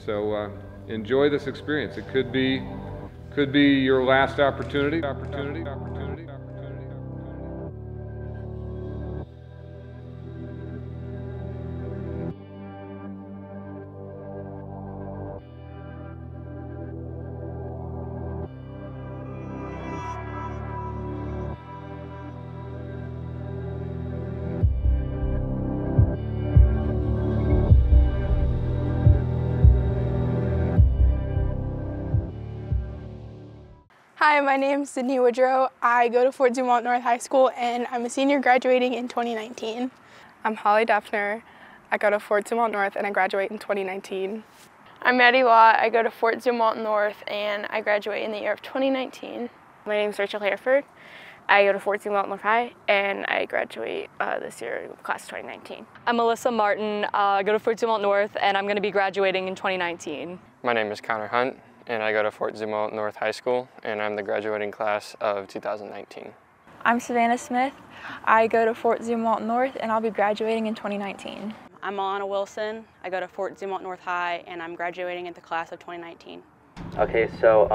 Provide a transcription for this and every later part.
So enjoy this experience. It could be your last opportunity. Hi, my name is Sydney Woodrow. I go to Fort Zumwalt North High School and I'm a senior graduating in 2019. I'm Holly Duffner. I go to Fort Zumwalt North and I graduate in 2019. I'm Maddie Law. I go to Fort Zumwalt North and I graduate in the year of 2019. My name is Rachel Hereford. I go to Fort Zumwalt North High and I graduate this year, class of 2019. I'm Melissa Martin. I go to Fort Zumwalt North and I'm going to be graduating in 2019. My name is Connor Hunt and I go to Fort Zumwalt North High School and I'm the graduating class of 2019. I'm Savannah Smith. I go to Fort Zumwalt North and I'll be graduating in 2019. I'm Alana Wilson. I go to Fort Zumwalt North High and I'm graduating in the class of 2019. Okay, so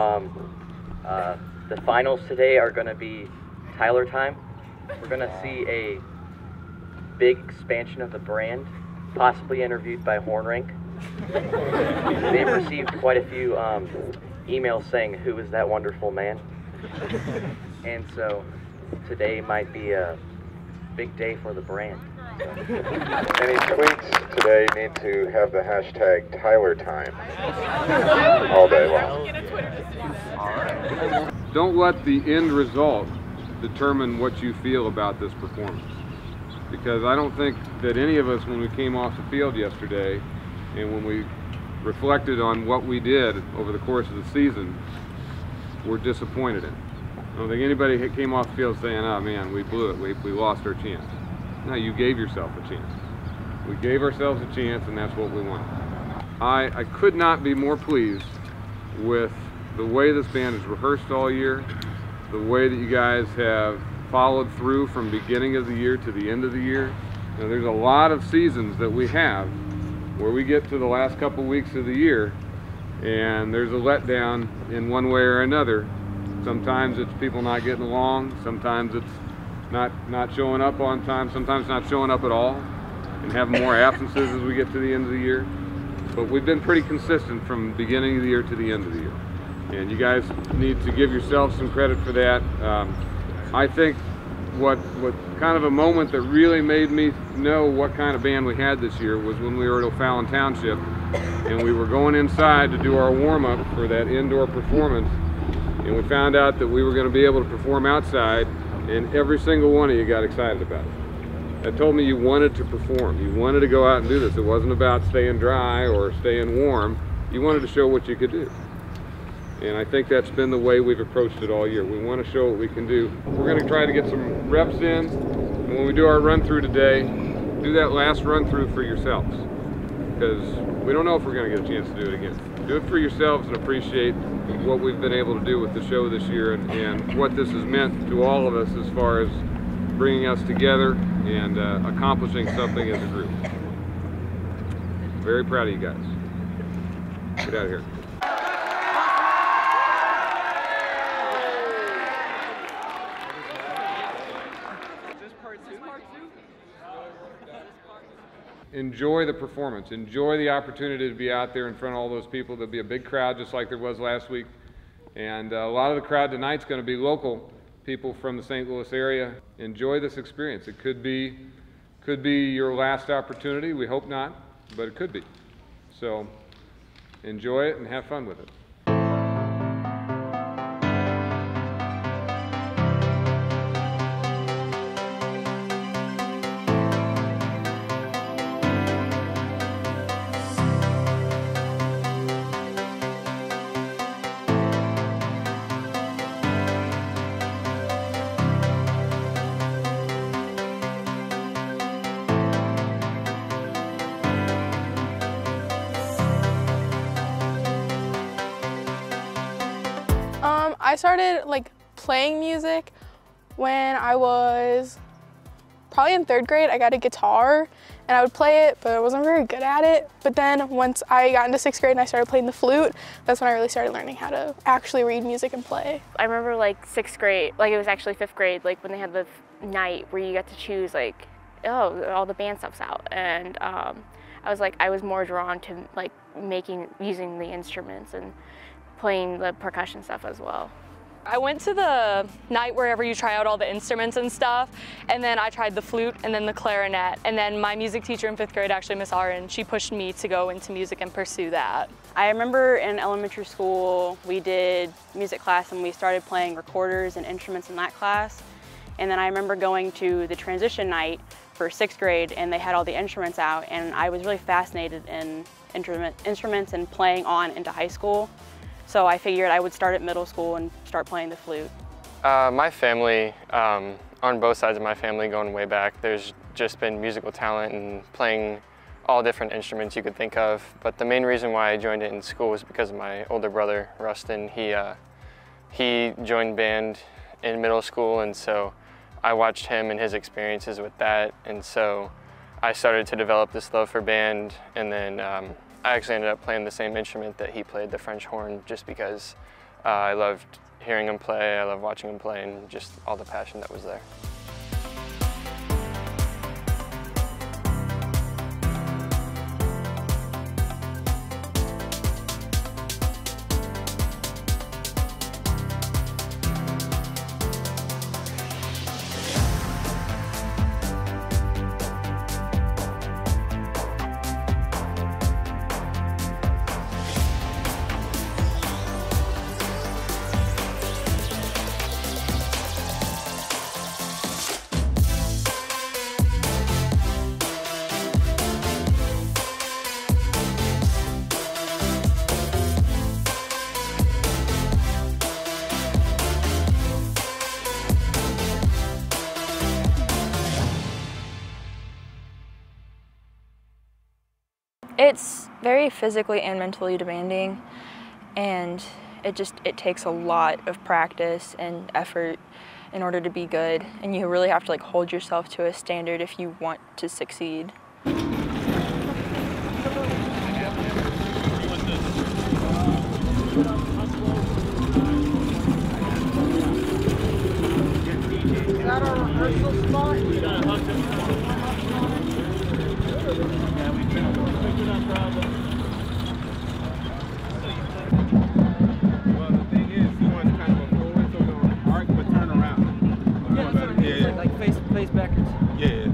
the finals today are going to be Tyler time. We're going to see a big expansion of the brand, possibly interviewed by Hornrink. They've received quite a few emails saying, "Who is that wonderful man?" And so today might be a big day for the brand. Any tweets today need to have the hashtag #TylerTime all day long. Don't let the end result determine what you feel about this performance. Because I don't think that any of us, when we came off the field yesterday, and when we reflected on what we did over the course of the season, were disappointed in. I don't think anybody came off the field saying, "Oh man, we blew it, we lost our chance." No, you gave yourself a chance. We gave ourselves a chance, and that's what we wanted. I could not be more pleased with the way this band has rehearsed all year, the way that you guys have followed through from beginning of the year to the end of the year. You know, there's a lot of seasons that we have where we get to the last couple weeks of the year and there's a letdown in one way or another. Sometimes it's people not getting along, sometimes it's not showing up on time, sometimes not showing up at all and having more absences as we get to the end of the year. But we've been pretty consistent from the beginning of the year to the end of the year. And you guys need to give yourselves some credit for that. I think what kind of a moment that really made me know what kind of band we had this year was when we were at O'Fallon Township and we were going inside to do our warm-up for that indoor performance, and we found out that we were going to be able to perform outside, and every single one of you got excited about it. That told me you wanted to perform. You wanted to go out and do this. It wasn't about staying dry or staying warm. You wanted to show what you could do. And I think that's been the way we've approached it all year. We want to show what we can do. We're going to try to get some reps in, and when we do our run-through today, do that last run-through for yourselves, because we don't know if we're going to get a chance to do it again. Do it for yourselves and appreciate what we've been able to do with the show this year and what this has meant to all of us as far as bringing us together and accomplishing something as a group. Very proud of you guys. Get out of here. Enjoy the performance. Enjoy the opportunity to be out there in front of all those people. There'll be a big crowd just like there was last week. And a lot of the crowd tonight's going to be local people from the St. Louis area. Enjoy this experience. It could be your last opportunity. We hope not, but it could be. So enjoy it and have fun with it. I started playing music when I was probably in 3rd grade. I got a guitar and I would play it, but I wasn't very good at it. But then once I got into 6th grade and I started playing the flute, that's when I really started learning how to actually read music and play. I remember like 6th grade, like it was actually 5th grade, like when they had the night where you got to choose like, oh, all the band stuff's out. And I was more drawn to like using the instruments and playing the percussion stuff as well. I went to the night wherever you try out all the instruments and stuff, and then I tried the flute and then the clarinet, and then my music teacher in 5th grade, actually Miss Arin, she pushed me to go into music and pursue that. I remember in elementary school we did music class and we started playing recorders and instruments in that class. And then I remember going to the transition night for 6th grade and they had all the instruments out, and I was really fascinated in instruments and playing on into high school. So I figured I would start at middle school and start playing the flute. My family, on both sides of my family going way back, there's just been musical talent and playing all different instruments you could think of. But the main reason why I joined it in school was because of my older brother, Rustin. He joined band in middle school, and so I watched him and his experiences with that. And so I started to develop this love for band, and then I actually ended up playing the same instrument that he played, the French horn, just because I loved hearing him play, I loved watching him play, and just all the passion that was there. It's very physically and mentally demanding, and it takes a lot of practice and effort in order to be good, and you really have to like hold yourself to a standard if you want to succeed. Is that our rehearsal spot? Well, the thing is, he wants kind of a forward, so we're going to arc but turn around. Yeah, like face backwards. Yeah.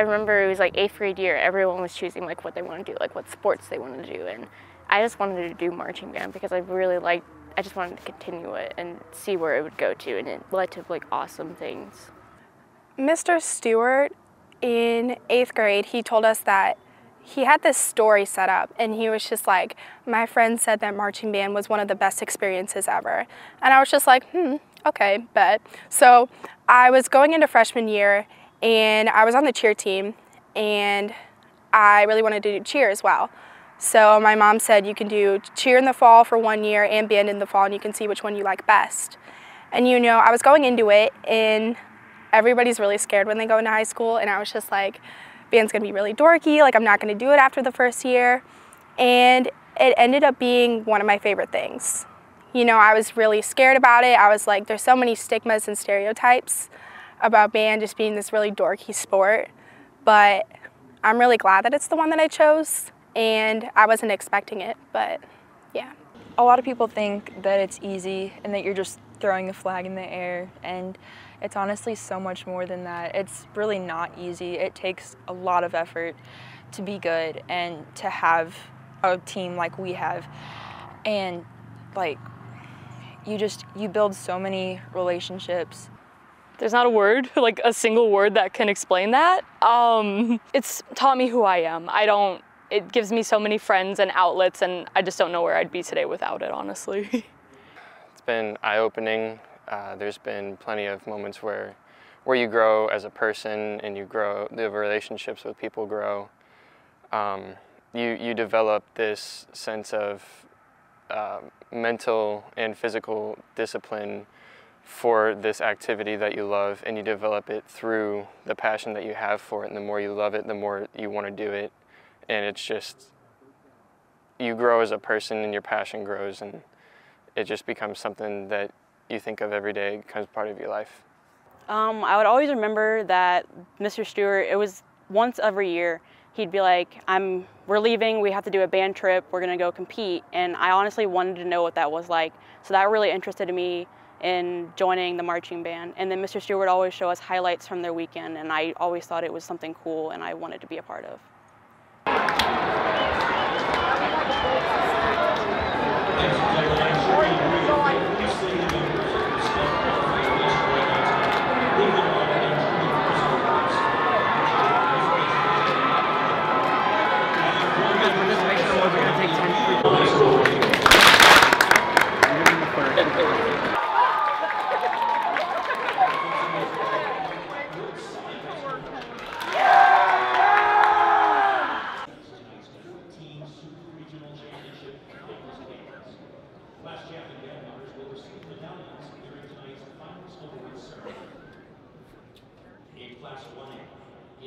remember it was like 8th grade year, everyone was choosing like what they want to do, like what sports they wanted to do, and I just wanted to do marching band because I just wanted to continue it and see where it would go to, and it led to like awesome things. Mr. Stewart in 8th grade, he told us that he had this story set up, and he was just like, my friend said that marching band was one of the best experiences ever. And I was just like, okay, bet. So I was going into freshman year, and I was on the cheer team, and I really wanted to do cheer as well. So my mom said, you can do cheer in the fall for 1 year and band in the fall, and you can see which one you like best. And you know, I was going into it, and everybody's really scared when they go into high school, and I was just like, band's gonna be really dorky, like I'm not gonna do it after the first year. And it ended up being one of my favorite things. You know, I was really scared about it. I was like, there's so many stigmas and stereotypes about band just being this really dorky sport, but I'm really glad that it's the one that I chose, and I wasn't expecting it, but yeah. A lot of people think that it's easy and that you're just throwing the flag in the air, and it's honestly so much more than that. It's really not easy. It takes a lot of effort to be good and to have a team like we have. And like, you build so many relationships. There's not a word, like a single word that can explain that. It's taught me who I am. It gives me so many friends and outlets, and I just don't know where I'd be today without it, honestly. It's been eye-opening. There's been plenty of moments where you grow as a person, and you grow, the relationships with people grow. You develop this sense of mental and physical discipline for this activity that you love, and you develop it through the passion that you have for it. And the more you love it, the more you want to do it. And it's just, you grow as a person, and your passion grows, and it just becomes something that you think of every day. It becomes part of your life. I would always remember that Mr. Stewart, it was once every year, he'd be like, we're leaving, we have to do a band trip, we're gonna go compete. And I honestly wanted to know what that was like. So that really interested me in joining the marching band. And then Mr. Stewart would always show us highlights from their weekend, and I always thought it was something cool and I wanted to be a part of. Class 1A.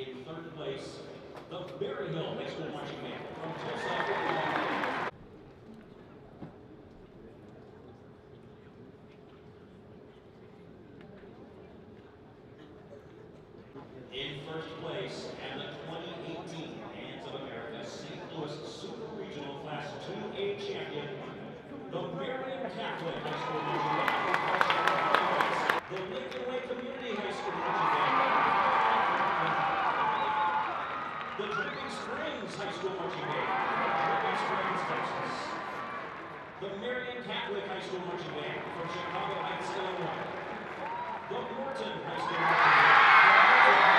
In third place, the Berry Hill High School Marching Band from Tulsa, Oklahoma. In first place, and the 2018 Bands of America St. Louis Super Regional Class 2A champion, the Marion Catholic High School Marching Band. The Lincoln Way Community High School Marching Band. The Dripping Springs High School Marching Band from Dripping Springs, Texas. The Marion Catholic High School Marching Band from Chicago Heights, Illinois. The Morton High School Marching Band from Morton,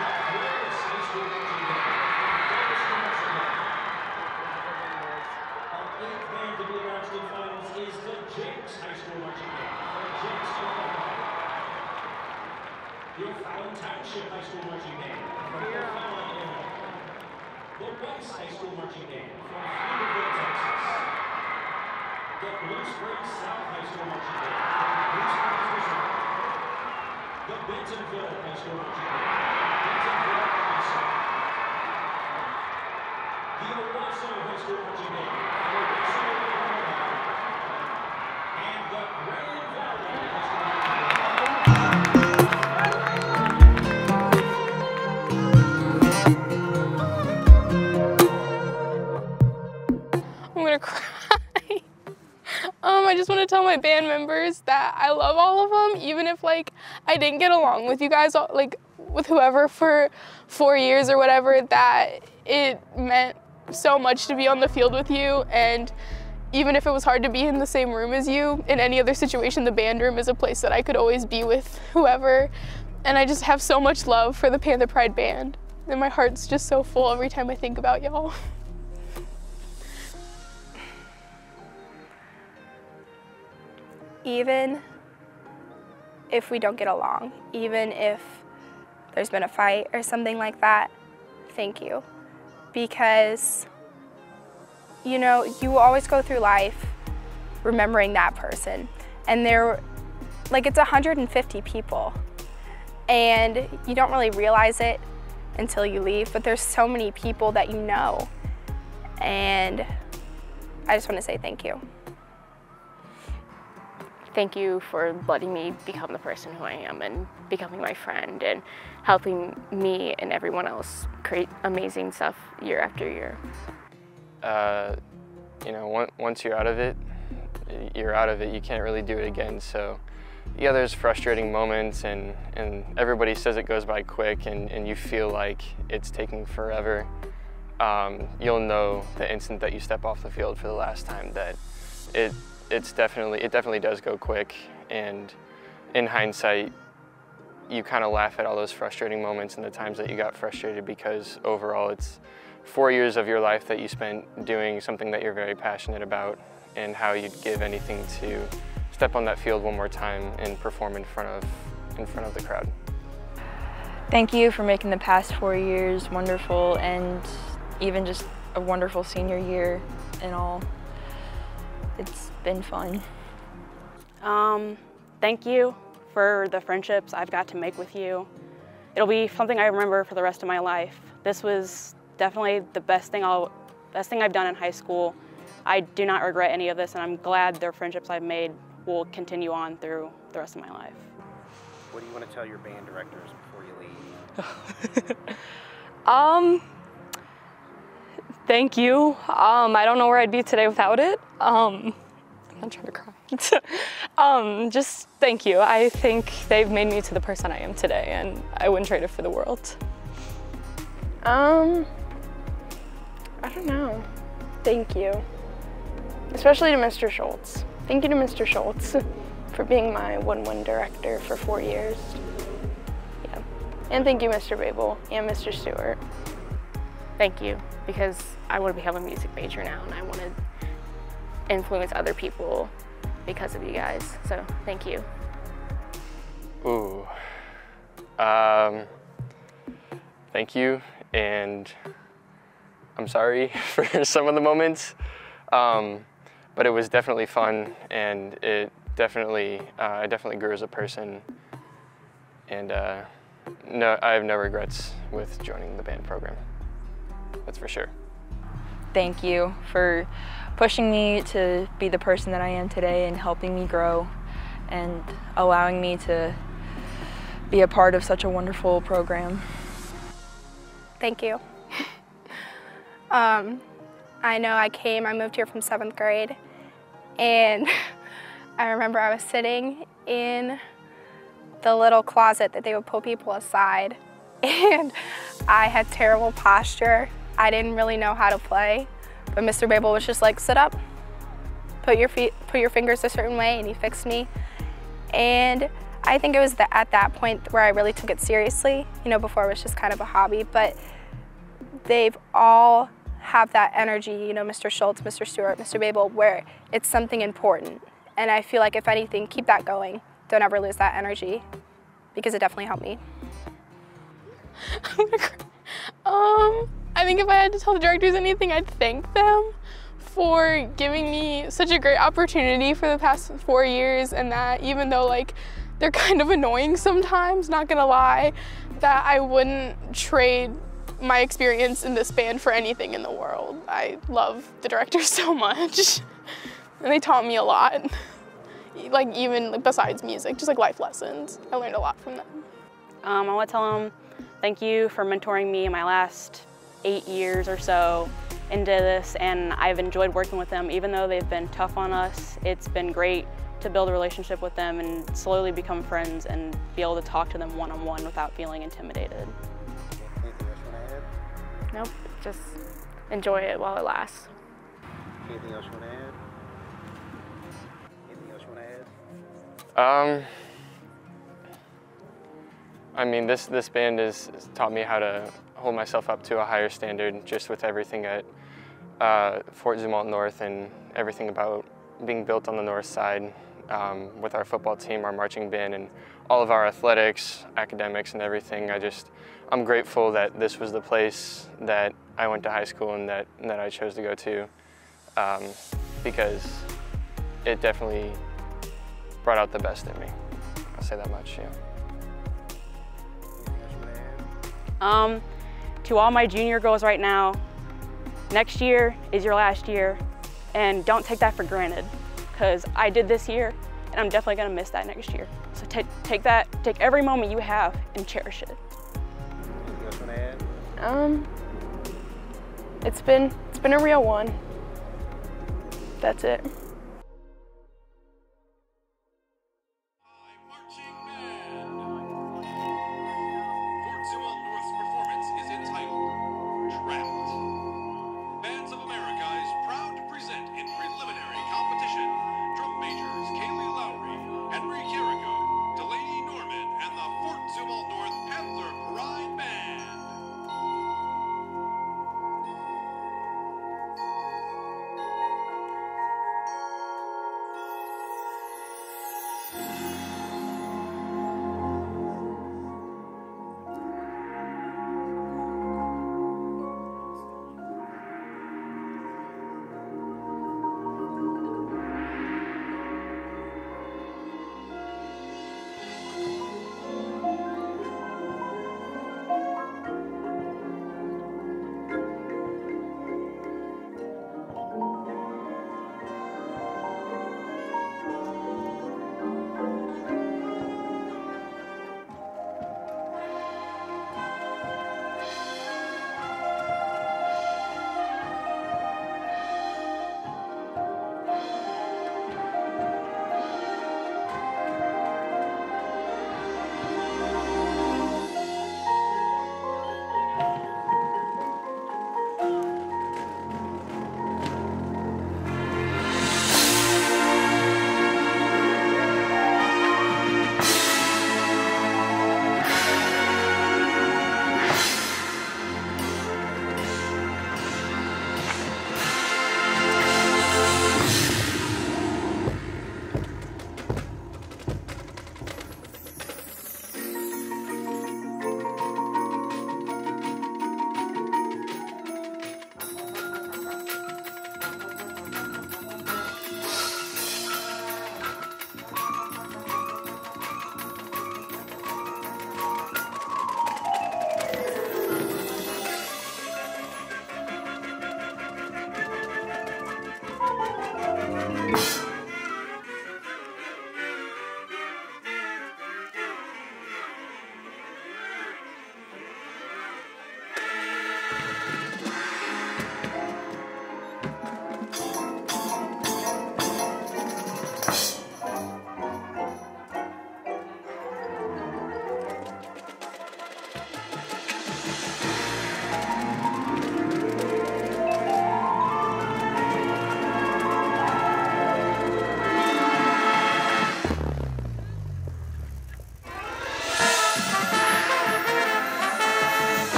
the Clovis High School Marching Band from Clovis, New Mexico. Our 8th band to be announced in finals is the Jenks High School Marching Band from Jenks, Illinois. The O'Fallon Township High School Marching Band from O'Fallon, Illinois. The Weiss High School Marching Band from Pflugerville, Texas. The Blue Springs South High School Marching Band from Blue Springs, Missouri. The Bentonville High School Marching Band from Bentonville, Arkansas. The Owasso High School Marching Band from Owasso, Illinois. And the Grand Valley High School Marching Band. I'm gonna cry. I just want to tell my my band members that I love all of them, even if like I didn't get along with you guys, like with whoever for 4 years or whatever, that it meant so much to be on the field with you. And even if it was hard to be in the same room as you, in any other situation, the band room is a place that I could always be with whoever. And I just have so much love for the Panther Pride band. And my heart's just so full every time I think about y'all. Even if we don't get along, even if there's been a fight or something like that, thank you. Because, you know, you will always go through life remembering that person. And it's 150 people. And you don't really realize it until you leave, but there's so many people that you know. And I just want to say thank you. Thank you for letting me become the person who I am and becoming my friend and helping me and everyone else create amazing stuff year after year. You know, once you're out of it, you're out of it. You can't really do it again. So yeah, there's frustrating moments and everybody says it goes by quick and you feel like it's taking forever. You'll know the instant that you step off the field for the last time that it definitely does go quick, and in hindsight you kind of laugh at all those frustrating moments and the times that you got frustrated, because overall it's 4 years of your life that you spent doing something that you're very passionate about, and how you'd give anything to step on that field one more time and perform in front of the crowd. Thank you for making the past 4 years wonderful, and even just a wonderful senior year and all. It's been fun. Thank you for the friendships I've got to make with you. It'll be something I remember for the rest of my life. This was definitely the best thing I've done in high school. I do not regret any of this, and I'm glad the friendships I've made will continue on through the rest of my life. What do you want to tell your band directors before you leave? Thank you. I don't know where I'd be today without it. I'm not trying to cry. Just thank you. I think they've made me to the person I am today, and I wouldn't trade it for the world. I don't know. Thank you. Especially to Mr. Schultz. Thank you to Mr. Schultz for being my one-one director for 4 years. Yeah. And thank you, Mr. Babel and Mr. Stewart. Thank you, because I want to become a music major now, and I want to influence other people because of you guys. So thank you. Ooh. Thank you, and I'm sorry for some of the moments, but it was definitely fun, and it definitely, I definitely grew as a person, and no, I have no regrets with joining the band program. That's for sure. Thank you for pushing me to be the person that I am today and helping me grow and allowing me to be a part of such a wonderful program. Thank you. I know I moved here from 7th grade, and I remember I was sitting in the little closet that they would put people aside, and I had terrible posture. I didn't really know how to play, but Mr. Babel was just like, sit up, put your fingers a certain way, and he fixed me. And I think it was at that point where I really took it seriously. You know, before it was just kind of a hobby, but they've all have that energy, you know, Mr. Schultz, Mr. Stewart, Mr. Babel, where it's something important. And I feel like if anything, keep that going. Don't ever lose that energy, because it definitely helped me. I'm gonna cry. I think if I had to tell the directors anything, I'd thank them for giving me such a great opportunity for the past 4 years, and that even though like they're kind of annoying sometimes, not gonna lie, that I wouldn't trade my experience in this band for anything in the world. I love the directors so much, and they taught me a lot. Like even like, besides music, just like life lessons. I learned a lot from them. I want to tell them thank you for mentoring me in my last 8 years or so into this, and I've enjoyed working with them. Even though they've been tough on us, it's been great to build a relationship with them and slowly become friends and be able to talk to them one-on-one without feeling intimidated. Anything else you want to add? Nope, just enjoy it while it lasts. Anything else you want to add? Anything else you want to add? I mean, this band has taught me how to hold myself up to a higher standard just with everything at Fort Zumwalt North and everything about being built on the north side with our football team, our marching band, and all of our athletics, academics, and everything. I'm grateful that this was the place that I went to high school and that I chose to go to because it definitely brought out the best in me. I'll say that much, yeah. To all my junior girls right now, next year is your last year, and don't take that for granted, because I did this year, and I'm definitely gonna miss that next year. So take every moment you have and cherish it. Anything else you want to add? It's been a real one. That's it.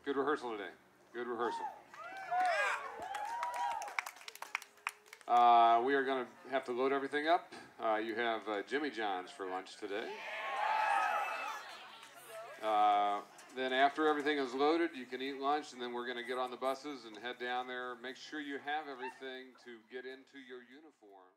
Good rehearsal today. Good rehearsal. We are going to have to load everything up. You have Jimmy John's for lunch today. Then after everything is loaded, you can eat lunch, and then we're going to get on the buses and head down there. Make sure you have everything to get into your uniform.